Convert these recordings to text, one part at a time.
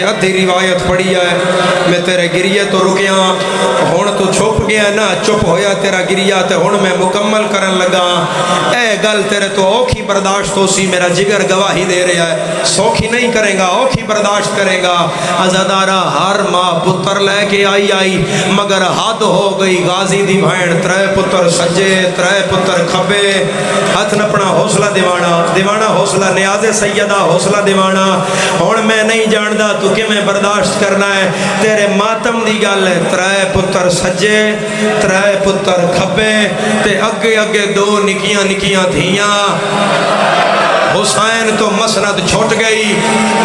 ادھی روایت پڑھی ہے میں تیرے گریے تو رکیا ہون تو چھپ گیا نا چپ ہویا تیرا گریا تے ہون میں مکمل کرن لگا اے گل تیرے تو اوکھی برداشت ہو سی میرا جگر گواہی دے رہا ہے سوکھی نہیں کرے گا اوکھی برداشت کرے گا عزادارہ ہر ماں پتر لے کے آئی مگر حد ہو گئی غازی دی بھائن ترے پتر سجے ترے پتر کھبے ہاتھ نپنا حوصلہ دیوانا حوصلہ نیاز سیدہ حوصلہ دیوانا ہون میں نہیں جاندہ تو کہ میں برداشت کرنا ہے تیرے ماتم دی گل ہے ترے پتر سجے ترے پتر کھبے تے اگے اگے دو نکیاں نکیاں دھیاں حسین تو مسند چھوٹ گئی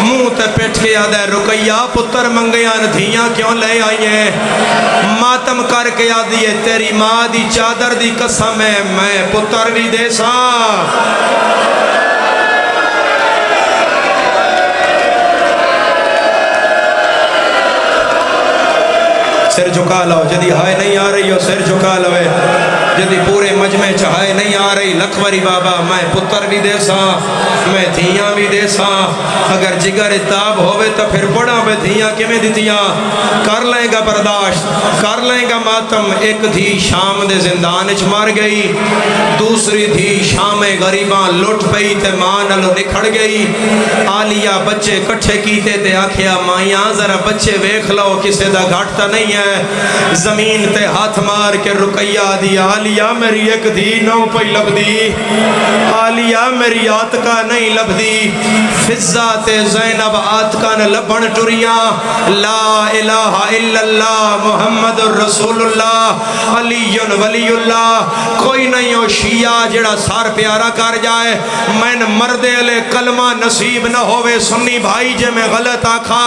منہ تے پیٹ کے آدھے رقیہ پتر منگیاں دھیاں کیوں لے آئیے ماتم کر کے آدھیے تیری ماں دی چادر دی قسم ہے میں پتر بھی دے سا سر جھکا لو جدی ہائے نہیں آ رہی ہو سر جھکا لو جدی پورے مجمع چاہے نہیں آ رہی لکھوری بابا میں پتر بھی دے سا میں دھیاں بھی دے سا اگر جگر اتاب ہوئے تو پھر بڑا بے دھیاں کمیں دیتیاں کر لیں گا برداشت کر لیں گا ماتم ایک دھی شام دے زندان اچ مار گئی دوسری دھی شام غریباں لٹ پئی تے ماں نلو نکھڑ گئی آلیہ بچے کٹھے کیتے تے آکھیا مائیاں ذرا بچے ویکھ لو کسے دا گھاٹتا نہیں ہے زمین تے ہاتھ مار کے رقیہ دی آلیہ میری ایک دھی نو پئی لب دی آلیہ میری آتکا نہیں لب دی فضہ تے زینب آتکا نے لبن ٹریاں لا الہ الا اللہ محمد الرسول اللہ علی ولی اللہ کوئی نہیں ہو شیعہ جڑا سار پیارا کر جائے میں مردے لے کلمہ نصیب نہ ہوئے سنی بھائی جے میں غلط آکھا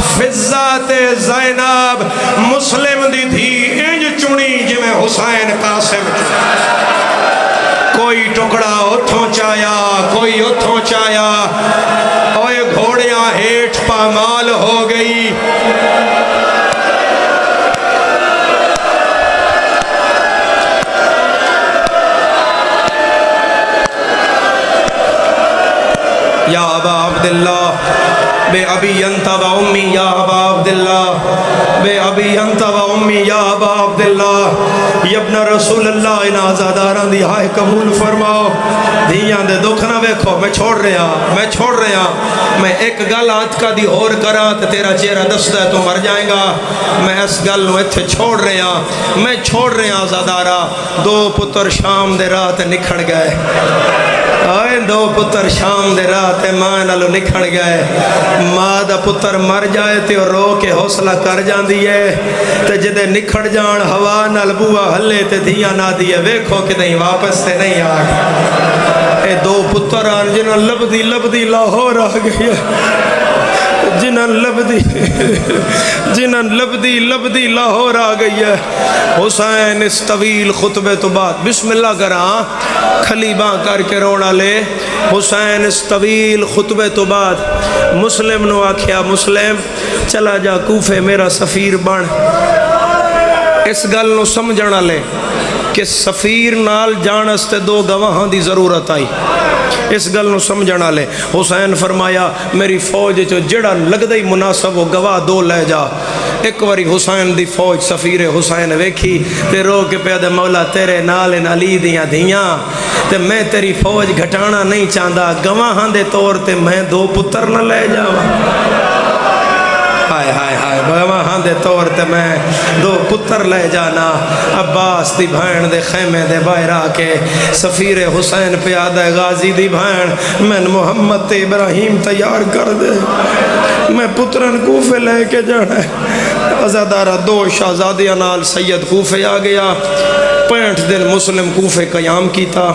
فضہ تے زینب مسلم دی تھی انج چنی جی میں حسین قاسم کوئی ٹکڑا اتھوں چایا کوئی اتھوں چایا اوے گھوڑیاں ہیٹ پامال ہو گئی یا ابا عبداللہ بے ابی انت و امی یا ابا عبداللہ بے ابی انت و امی یا ابا عبداللہ ابن رسول اللہ ان آزاداران دی ہائے قبول فرماؤ دھیاں دے دکھ نہ ویکھو میں چھوڑ رہا میں ایک گل آتکا دی اور کرا تے تیرا چہرہ دستا ہے تو مر جائیں گا میں اس گل نو ایتھے چھوڑ رہا آزادارہ دو پتر شام دے رات نکھڑ گئے آئے دو پتر شام دے رات ماں نالو نکھڑ گئے ماں دا پتر مر جائے تے رو کے حوصلہ کر جان دیئے تے جدے نکھڑ جان ہوا نال بوا ہلے تے دھیاں نہ دیئے ویکھو کہ نہیں واپس تے نہیں آگئے اے دو پتر آن جنہاں لبدی لاہور آ گئی جنہاں لبدی لاہور آ گئی ہے حسین اس طویل خطبے تو بعد بسم اللہ کراں کھلی باں کر کے روڑا لے حسین اس طویل خطبے تو بعد مسلم نو آکھیا مسلم چلا جا کوفے میرا سفیر بن اس گل نو سمجھنا لے کہ سفیر نال جانستے دو گواہاں دی ضرورت آئی اس گل نو سمجھنا لے حسین فرمایا میری فوج جو جڑا لگ دئی مناسب و گواہ دو لے جا ایک واری حسین دی فوج سفیر حسین ویکھی تے رو کے پیادے مولا تیرے نال ان علی دیاں دھیاں تے میں تیری فوج گھٹانا نہیں چاندہ گواہاں دے طور تے میں دو پتر نہ لے جاواں ہائے گواہاں دے طور تے میں دو پتر لے جانا عباس دی بھائن دے خیمے دے باہر آ کے سفیر حسین پیادہ غازی دی بھائن میں محمد تے ابراہیم تیار کر دے میں پترن کوفے لے کے جانا ہے عزادارہ دو شہزادیاں نال سید کوفے آ گیا 65 دن مسلم کوفے قیام کیتا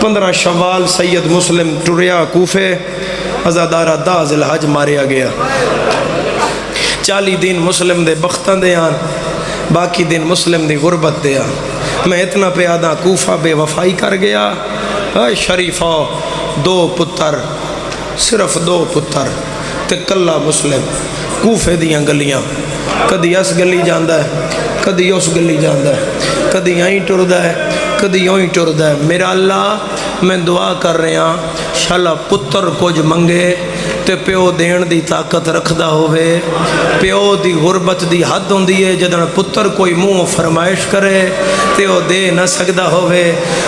15 شوال سید مسلم ٹریا کوفے عزادارہ 10 ذی الحج ماریا گیا 40 دن مسلم دے بختان دے آن باقی دن مسلم دی غربت دے آن میں اتنا پیادہ کوفہ بے وفائی کر گیا شریفہ 2 پتر صرف 2 پتر تے کلا مسلم کوفے دیاں گلیاں کدی اس گلی جاندہ ہے کدی اس گلی جاندہ ہے کدی آئیں ٹردہ ہے کدی یوں ہی ٹردہ ہے میرا اللہ میں دعا کر رہا شالا پتر کچھ منگے تے پیو دین دی طاقت رکھدا ہوئے پیو دی غربت دی حد ہوندی ہے جدن پتر کوئی منہ فرمائش کرے تے او دے نہ سکدا ہوئے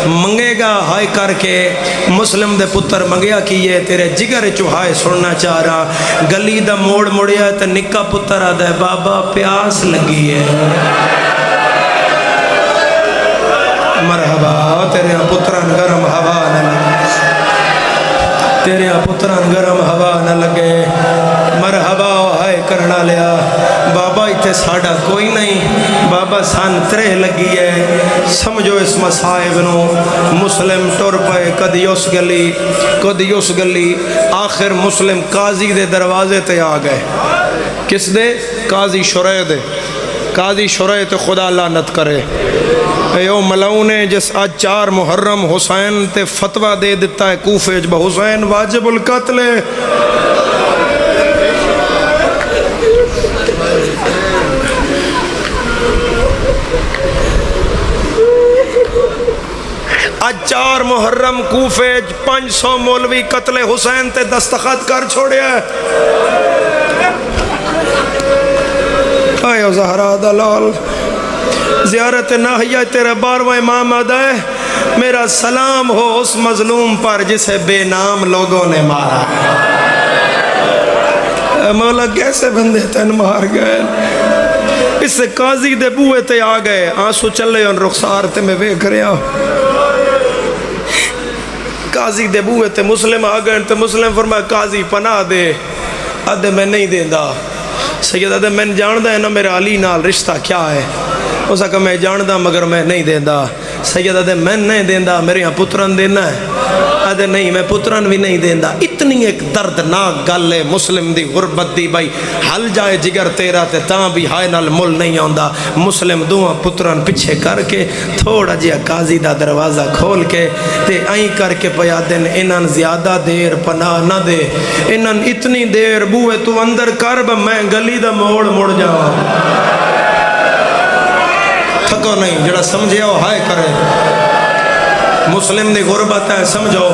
منگے گا ہائے کر کے مسلم دے پتر منگیا کیے تیرے جگر چوہائے سننا چاہ رہا گلی دا موڑ مڑیا تے نکا پتر آدھا ہے بابا پیاس لگی ہے مرحبا تیرے پتران گرم ہوا نہ لگے تیرے پتران گرم ہوا نہ لگے مرحبا ہائے کرنا لیا بابا اتھے ساڑا کوئی نہیں بابا سان ترہ لگی ہے سمجھو اس مسائب نو مسلم ٹور پائے کدی اس گلی آخر مسلم قاضی دے دروازے تے آ گئے کس دے قاضی شرع دے قاضی شرع تے خدا لعنت کرے ایو ملعونے جس آج 4 محرم حسین تے فتوہ دے دیتا ہے کوفے جب حسین واجب القتل ہے آج 4 محرم کوفے 500 مولوی قتل حسین تے دستخط کر چھوڑیا ہے آئیو زہرہ دلال زیارت ناہیہ تیرا 12واں امام آدھا ہے میرا سلام ہو اس مظلوم پر جسے بے نام لوگوں نے مارا مولا کیسے بندے تن مار گئے اس سے قاضی دے بوئے تے آ گئے آنسو چلے ان رخسار تے میں ویکھ رہا قاضی دے بوئے تے مسلم آ گئے تے مسلم فرمایا قاضی پناہ دے آدھے میں نہیں دیندہ سید آدھے میں جاندہ ہے نا میرے علی نال رشتہ کیا ہے اس کا میں جاندہ مگر میں نہیں دیندہ سید آدھے میں نہیں دیندہ میرے یہاں پتران دینا ہے آدھے نہیں میں پتران بھی نہیں دیندہ اتنی ایک دردناک گل ہے مسلم دی غربت دی بھائی حل جائے جگر تیرا تے تاں بھی ہائے نال مل نہیں آندہ مسلم دوہاں پتران پچھے کر کے تھوڑا جیا قاضی دا دروازہ کھول کے تے آئیں کر کے پیا دن انہاں زیادہ دیر پناہ نہ دے انہاں اتنی دیر بوئے تو اندر کرب میں گلی دا موڑ جاؤں تھکو نہیں جڑا سمجھے ہو ہائے کرے مسلم دی غربت ہے سمجھو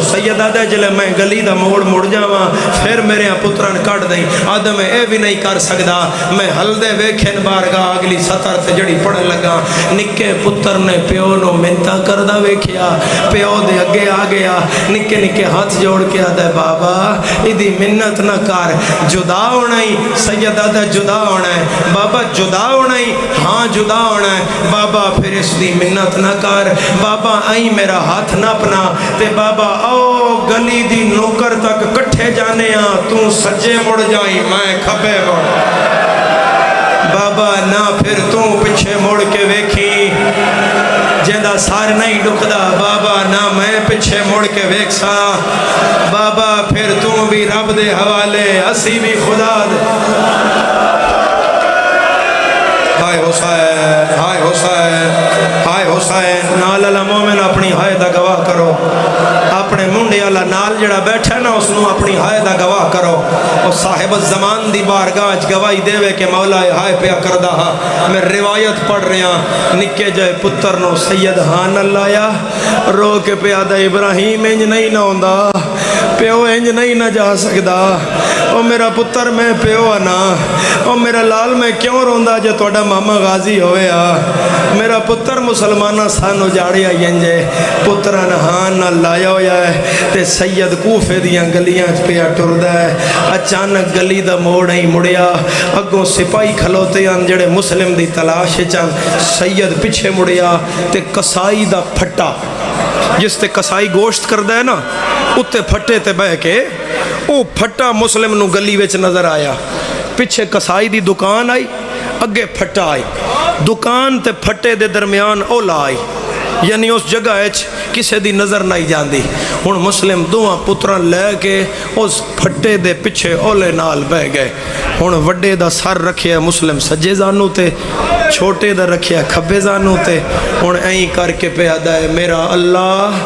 سید آدھے جلے میں گلی دا موڑ جاواں پھر میرے ہاں پتران کٹ دیں آدھے میں اے بھی نہیں کر سکدا میں ہل دے ویکھن بارگاہ اگلی سطر تے جڑی پڑھن لگا نکے پتر نے پیو نو منتا کردہ ویکھیا پیو دے اگے آ گیا نکے ہاتھ جوڑ کے آدھے بابا ادھی منت نہ کر جدا ہونا ہی سید آدھے جدا ہونا ہے بابا جدا ہونا ہی ہاں جدا ہونا ہے بابا پھر اس دی منت نہ کر بابا آئی میرا ہاتھ نہ اپنا تے بابا او گلی دی نوکر تک کٹھے جانے تو سجے مڑ جائی میں کھپے مڑ بابا نہ پھر تو پچھے مڑ کے ویکھی جیندہ سار نہیں ڈکدا بابا نہ میں پچھے مڑ کے ویک سا بابا پھر تو بھی رب دے حوالے اسی بھی خدا دے ہائے حسین نال اللہ مومن اپنی ہائے دا گواہ کرو اپنے منڈے اللہ نال جڑا بیٹھا نا اس نو اپنی ہائے دا گواہ کرو اور صاحب الزمان دی بارگاہ گواہی دے وے کہ مولا ہائے پیا کردہ ہاں میں روایت پڑھ رہا نکے جائے پتر نو سید ہان اللہ یا رو کے پیا دا ابراہیم انج نہیں نہ ہوندہ پیو انج نہیں نہ جا سکدا او میرا پتر میں پیو آنا او میرا لال میں کیوں روندہ جو توڑا ماما غازی ہوئے میرا پتر مسلمانہ سانو جاڑیا ینجے پتران ہان نہ لایا ہویا ہے تے سید کوفے دیاں گلیاں پہ ٹردہ ہے اچانک گلی دا موڑ ہی مڑیا اگوں سپاہی کھلوتے جڑے مسلم دی تلاش چان سید پیچھے مڑیا تے کسائی دا پھٹا جس تے کسائی گوشت کردہ ہے نا اتے پھٹے تے بہ کے او پھٹا مسلم نو گلی وچ نظر آیا پیچھے کسائی دی دکان آئی اگے پھٹا آئی دکان تے پھٹے دے درمیان اولا آئی یعنی اس جگہ ایچ کسے دی نظر نہیں جاندی ہن مسلم دوہاں پتران لے کے اس پھٹے دے پچھے اولے نال بہ گئے ہن وڈے دا سر رکھیا مسلم سجے زانو تے چھوٹے دا رکھیا کھبے زانو تے ہن این کر کے پیادہ ہے میرا اللہ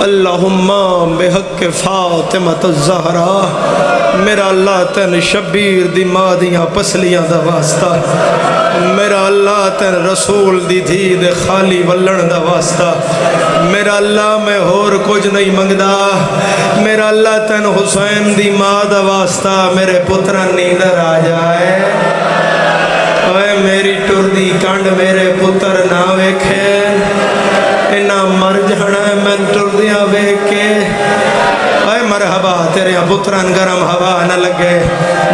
اللہم بحق فاطمۃ الزہرا میرا اللہ تن شبیر دی مادیاں پسلیاں دا واسطہ میرا اللہ تن رسول دی دھی دے خالی ولن دا واسطہ میرا اللہ میں ہور کچھ نہیں منگدا میرا اللہ تن حسین دی ماں دا واسطہ میرے پترا نیندر آ جائے اوے میری ٹر دی کنڈ میرے پتر نہ ویکھے انہا مر جانا ہے میں ٹر دیا ویکھ کے اے مرحبا تیرے پتران گرم ہوا نہ لگے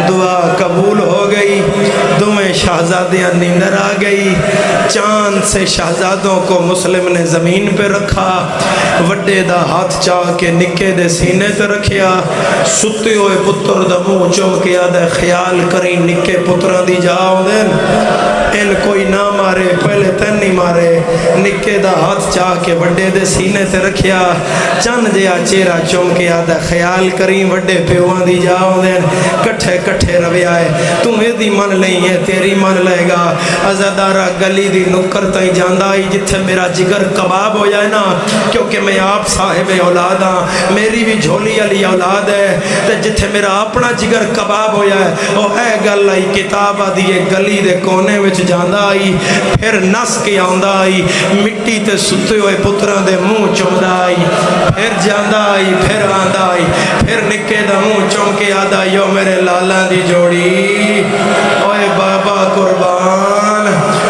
دعا قبول ہو گئی دمیں شہزادیاں نیندر آ گئی چاند سے شہزادوں کو مسلم نے زمین پہ رکھا وڈے دا ہاتھ چاہ کے نکے دے سینے تے رکھیا ستے ہوئے پتر دا منہ چمکیا دے خیال کریں نکے پتران دی جاؤ دین ان کوئی نہ مارے پہلے تین نہیں مارے نکے دا ہاتھ چاہ کے وڈے دے سینے تے رکھیا چند جیا چیرہ چمکیا دے خیال کریں وڈے پیوان دی جاؤ دین کٹھے کٹھے روی آئے تمہیں دی من لئی ہے تیری من لے گا ازادارہ گلی دی نکر تائی جاندہ آئی جتھے میرا جگر کباب ہو جائے نا کیونکہ میں آپ صاحب اولاد ہاں میری بھی جھولی علی اولاد ہے تے جتھے میرا اپنا جگر کباب ہو جائے او اے گل آئی کتاب دیئے گلی دے کونے وچ جاندہ آئی پھر نس کے آندہ آئی مٹی تے ستے ہوئے پتران دے منہ چمدہ آئی پھر جاندہ آئی پھر آندہ آئی پھر نکے دا منہ چم کے آدھا یو میرے لالا دی جوڑی اوے بابا قربان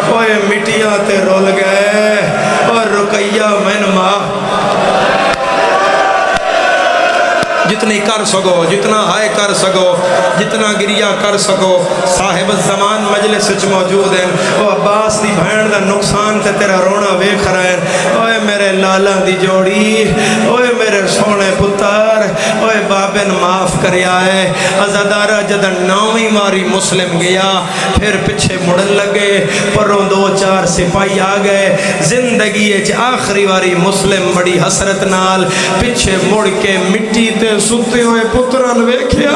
اوے مٹیاں تے رول گئے اور رقیہ من ماں جتنی کر سکو جتنا ہائے کر سکو جتنا گریہ کر سکو صاحب الزمان مجلس وچ موجود ہیں او عباس دی بہن دا نقصان تے تیرا رونا ویکھ رہے ہیں اوے میرے لالا دی جوڑی اوے میرے سونے پتر اوے بابن معاف کریا ہے ازادارہ جدن نویں ماری مسلم گیا پھر پچھے مڑن لگے پروں دو چار سپاہی آ گئے زندگی آخری واری مسلم بڑی حسرت نال پچھے مڑ کے مٹی تے ستے ہوئے پتران ویکھیا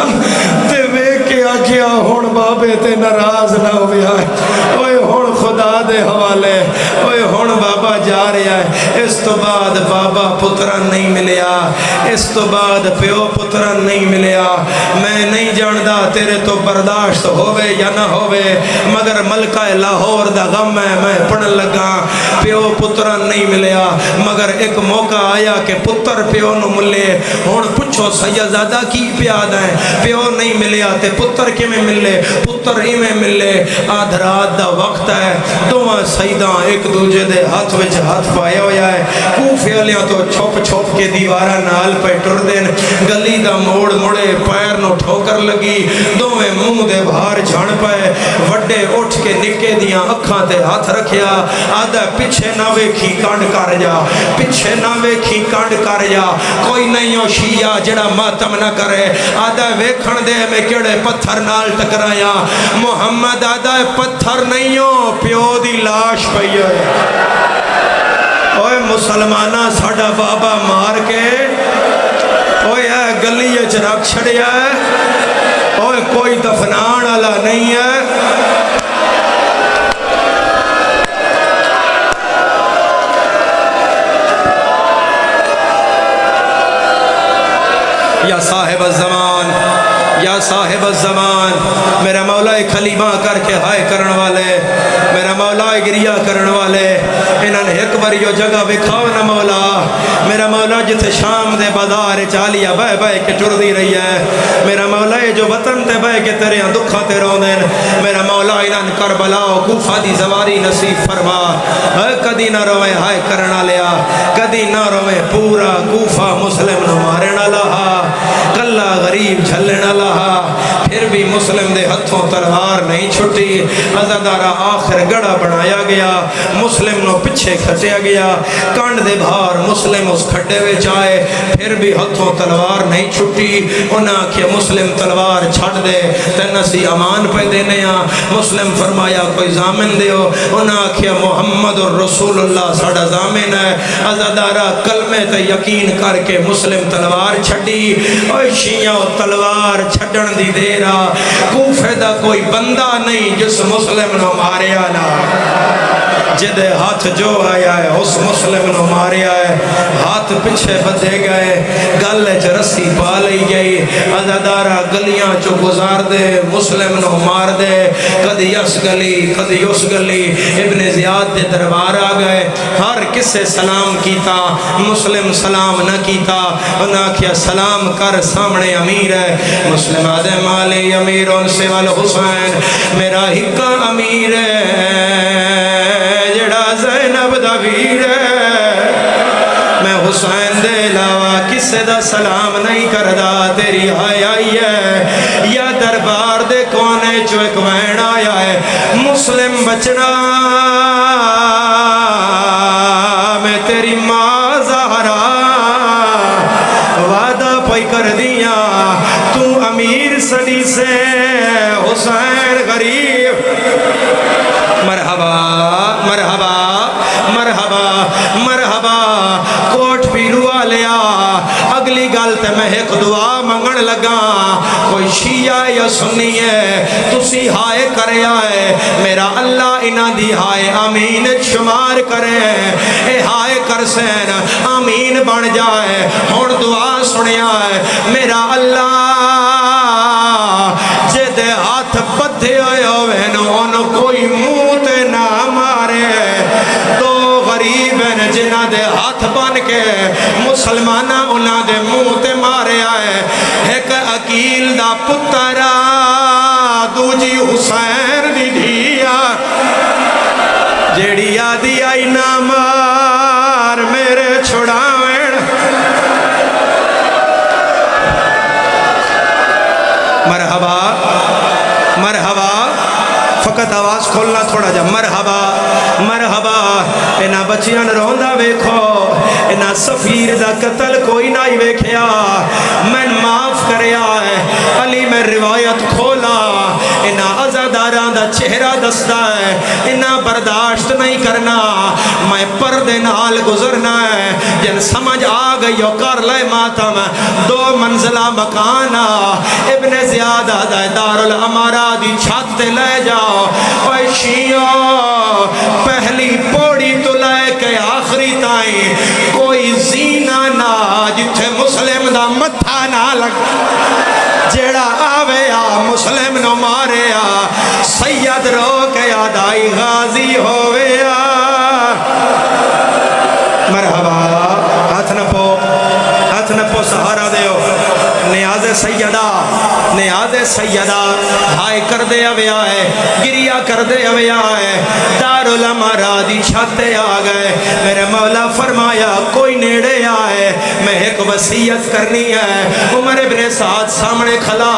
تے ویکھ کے آکھیا ہون بابے تے ناراض نہ ہویا ہے اوے ہون خدا دے حوالے اوے ہون بابا جا رہا ہے اس تو بعد بابا پتران نہیں ملیا اس تو بعد پیو پتران نہیں ملیا میں نہیں جاندہ تیرے تو برداشت ہوئے یا نہ ہوئے مگر ملکہ لاہور دا غم ہے میں پڑھن لگا پیو پتران نہیں ملیا مگر ایک موقع آیا کہ پتر پیو نو ملے ہون پچھو سیدزادہ کی پیاد ہیں پیو نہیں ملیا تے پتر کے میں ملے پتر ہی میں ملے آدھ رات دا وقت ہے دوہاں سیداں ایک دوجہ دے ہاتھ وچ ہاتھ پائے ہویا ہے کوفے والیاں تو چھوپ چھوپ کے دیوارہ نال پہ ٹر دین گلی دا موڑ مڑے پیر نو ٹھوکر لگی دوہے منہ دے بھار جھان پائے وڈے اٹھ کے نکے دیاں اکھاں تے ہاتھ رکھیا آدھا پچھے نہ ویکھی کانڈ کر جا پچھے نہ ویکھی کانڈ کر جا کوئی نہیں ہو شیعہ جڑا ماتم نہ کرے آدھا ویکھن دے میں کیڑے پتھر نال ٹکرایا محمد آدھا پتھر نہیں ہو پیو دی لاش پئی ہے اوے مسلمانہ ساڑا بابا مار کے اوے اے گلی اچ رکھ چھڑیا ہے اوے کوئی دفنان والا نہیں ہے یا صاحب الزمان یا صاحب الزمان میرا مولا خلیبہ کر کے ہائے کرن والے میرا مولا گریہ کرن والے انہاں ایک بار یہ جگہ بکھاؤ نہ مولا میرا مولا جتے شام دے بازار چالیا بے بے کے ٹر دی رہی ہے میرا مولا جو وطن تے بے کے تیرے دکھا تے رو دین میرا مولا انہاں کربلا و کوفہ دی زواری نصیب فرما کدی نہ روے ہائے کرنا لیا کدی نہ روے پورا کوفہ مسلم نو مارنا لہا کلا غریب جھلنا لہا پھر بھی مسلم دے ہتھوں تلوار نہیں چھٹی عزادارہ آخر گڑا بنایا گیا مسلم نو پچھے کھٹیا گیا کانڈ دے بھار مسلم اس کھٹے ہوئے جائے پھر بھی ہتھوں تلوار نہیں چھٹی انہاں کیا مسلم تلوار چھڑ دے تنسی امان پہ دینے مسلم فرمایا کوئی زامن دیو انہاں کیا محمد الرسول اللہ ساڑا زامن ہے عزادارہ کلمے تے یقین کر کے مسلم تلوار چھڑی اوہ شیعہ تلوار چھڑن دی دیرہ کوفے دا کوئی بندہ نہیں جس مسلم نو مارے آنا جدے ہاتھ جو آیا ہے اس مسلم نو مارے آئے ہاتھ پچھے بدے گئے گلے چ رسی پا لئی گئی عزادارہ گلیاں چو گزار دے مسلم نو مار دے کدی اس گلی کدی اس گلی ابن زیاد دے دربار آ گئے ہر کسے سلام کیتا مسلم سلام نہ کیتا انہاں کیا سلام کر سامنے امیر ہے مسلم آدھے مالی امیر ان سے والحسین میرا ہکا امیر ہے جڑا زینب دا ویر ہے میں حسین دے علاوہ کسے دا سلام نہیں کردہ تیری آئی ہے یا دربار دے کونے جو ایک وین آیا ہے مسلم بچنا میں تیری ماں زہرا وعدہ پائی کر دیا تو امیر صدی سے حسین غریب مرحبا مرحبا مرحبا مرحبا کوٹ پیرو آلیا اگلی گالتے میں ایک دعا منگن لگا کوئی شیعہ یا سنی ہے تسی ہائے کرے آئے میرا اللہ انہ دی ہائے آمین شمار کرے اے ہائے کر سین آمین بن جائے ہون دعا سنے آئے میرا اللہ جے دے ہاتھ بدھے آئے ہوئے انہوں کوئی موت نہ مارے دو غریب ہیں جنہ دے ہاتھ بن کے مسلمانہ انہ دے موت مارے آئے ایک عقیل دا پترہ دوجی حسین دی دھیا جیڑی آدھی آئی نہ مار میرے چھڑاویں مرحبا مرحبا فقط آواز کھولنا تھوڑا جا مرحبا مرحبا اینا بچیاں روندہ ویکھو اینا سفیر دا قتل کوئی نائی ویکھیا میں معاف کرے آئے علی میں روایت کھولا اینا عزاداران دا چہرہ دستا ہے اینا برداشت نہیں کرنا میں پردے نال گزرنا ہے جن سمجھ آ گئی کر لے ماتم دو منزلہ مکانا ابن زیاد آدھائے دارالعمارہ دی چھت تے لے جاؤ اوے شیعہ پہلی پوڑی تو لے کے آخری تائیں کوئی زینہ نہ جتھے مسلم دا متھا نہ لگ جیڑا آوے آ مسلم نو مارے آ سید رو کے آدھائی غازی ہوئے آ مرحبا ہاتھ نپو سہارا دیو نیاز سیدہ ہائے کر دے اوے آئے گریا کر دے اوے آئے دارالعمارہ دی چھتے آ گئے میرے مولا فرمایا کوئی نیڑے آئے میں ایک وصیت کرنی ہے عمر ابن سعد سامنے کھلا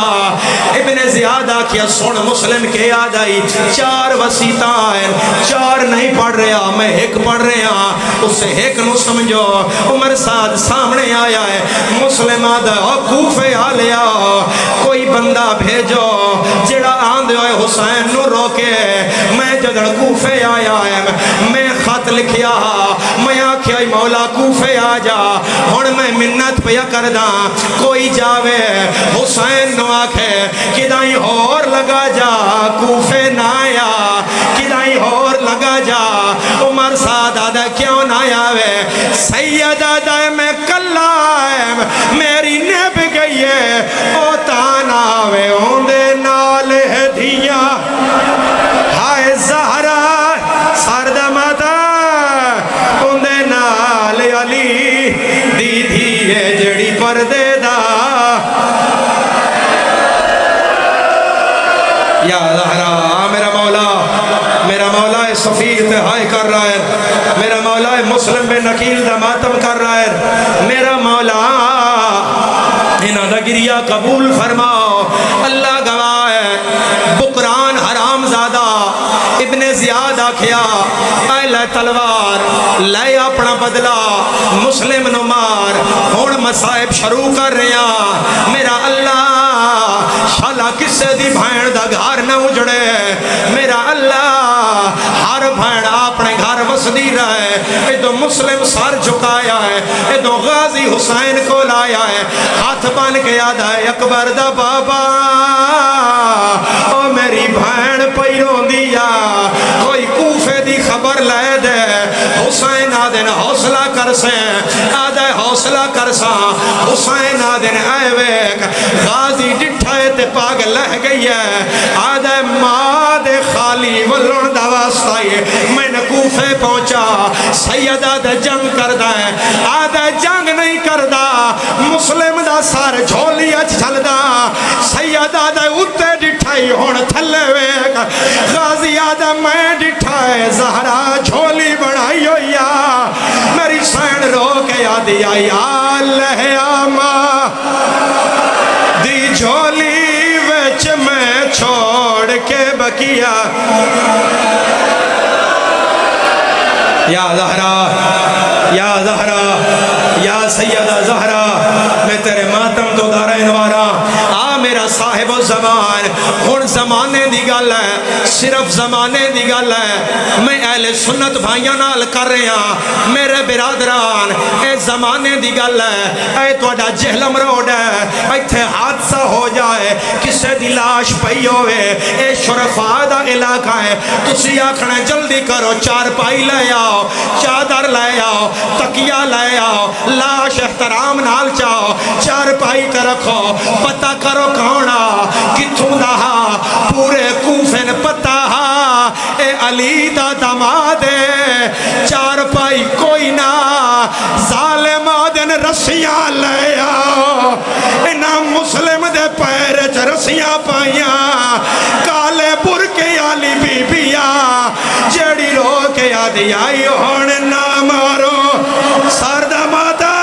ابن زیادہ کیا سن مسلم کے یاد آئی 4 وصیتاں آئیں 4 نہیں پڑھ رہا میں ایک پڑھ رہا اسے ایک نو سمجھو عمر سعد سامنے آیا ہے مسلم آدھا کوفے آ لیا کوئی بندہ بھیجو جڑا آندے ہوئے حسین نو روکے میں جدڑ کوفے آیا ہے میں خط لکھیا میں آکھیا مولا کوفے آ جا ہن میں منت پیا کردہ کوئی جاوے حسین نو آکھے کدائیں اور لگا جا کوفے نہ آیا کدائیں اور لگا جا عمر سعد آدھا کیوں نہ آوے سید آدھا میں کلا ہے میری نب گئی ہے او تانا آوے اوندے نال دھیا ہائے زہرا سرد ماتا اوندے نال علی دی دھیے جڑی پردے دا یا زہرا میرا مولا سفیر تے ہائے کر رہا ہے میرا مولا مسلم بن نکیل دا ماتم کر رہا ہے میرا مولا انہاں دا گریہ قبول فرماؤ اللہ گواہ ہے بکران حرام زادہ ابن زیاد آکھیا اے لے تلوار لے اپنا بدلا مسلم نمار ہون مسائب شروع کر رہا میرا اللہ شالا کسے دی بھائن دا گھر نہ اجڑے میرا اللہ ہر بھائن اپنے گھر وسدی رہے ادو مسلم سر جھکایا ہے ادو غازی حسین کو لایا ہے ہاتھ بان کے یاد ہے اکبر دا بابا او میری بھائن پیروں دیا کوئی کوفے دی خبر لے دے حسین آدھن حوصلہ کر سے آدھے حوصلہ کر سا حسین آدھن اے ویک دا سر جھولی اچ جھلدا سیدہ دے اتے ڈٹھائی ہون تھلے ویک غازی آدم میں ڈٹھائے زہرا جھولی بڑھائی ہویا میری سین رو کے آدھی آئی آلہ آماں دی جھولی وچ میں چھوڑ کے بکیا یا زہرا یا زہرا یا سیدہ زہرا میں تیرے ماتم تو دارین وارا آ میرا صاحب الزمان ہن زمانے دی گل ہے صرف زمانے دی گل ہے میں اہل سنت بھائیاں نال کر رہے ہاں میرے برادران اے زمانے دی گل ہے اے توڑا جہلم روڈ ہے ایتھے حادثہ ہو جائے کسے دی لاش پئی ہوئے اے شرفاء دا علاقہ ہے تسی آکھنا جلدی کرو چار پائی لے آؤ چادر لے آؤ تکیہ لے آؤ لاش احترام نال چاؤ چار پائی تے رکھو پتہ کرو کھونا کتھوں دہا پورے کوفن پتہ ہا اے علی دا دماد چار پائی کوئی نہ ظالم آدن رسیاں لے آؤ انہاں مسلم دے پیر چ رسیاں پائیاں کالے برکے آلی بی بیاں جیڑی رو کے آدھی آئی ہون نہ مارو سرد ماتا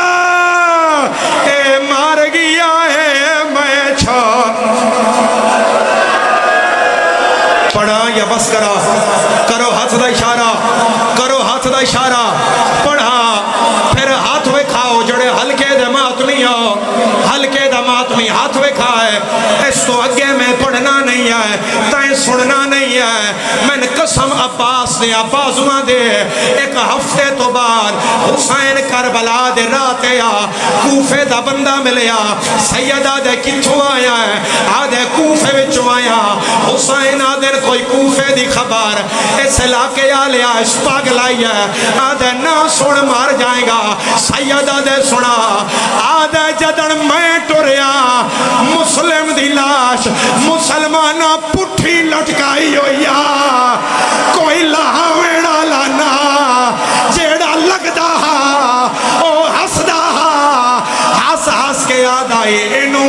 اے مار گیا ہے میں چھو پڑھا یا بس کرو ہاتھ دا اشارہ کرو ہاتھ دا اشارہ پڑھا پھر ہاتھ وے کھاؤ جڑے ہلکے دے ماتمی ہو ہلکے دا ماتمی ہاتھ وے کھائے اس تو اگے میں پڑھنا نہیں ہے تائیں سننا نہیں ہے میں نے قسم عباس نے عباسوان دے ایک ہفتے تو بعد حسین کربلا دے رات آیا کوفے دا بندہ ملیا سیدہ دے کتھو آیا ہے آدھے کوفے وچو آیا حسین آدھے کوئی کوفے دی خبر اس علاقے آلیا اس پاگل آئی ہے آدھے نہ سن مار جائے گا سیدہ دے سنا آدھے جدن میں ٹوریا مسلم دی لاش مسلمانہ پٹھی لٹکائی ہویا کوئی لاویڑا لانا جیڑا لگدا ہا او ہس دا ہا ہس ہس کے آدھائی انو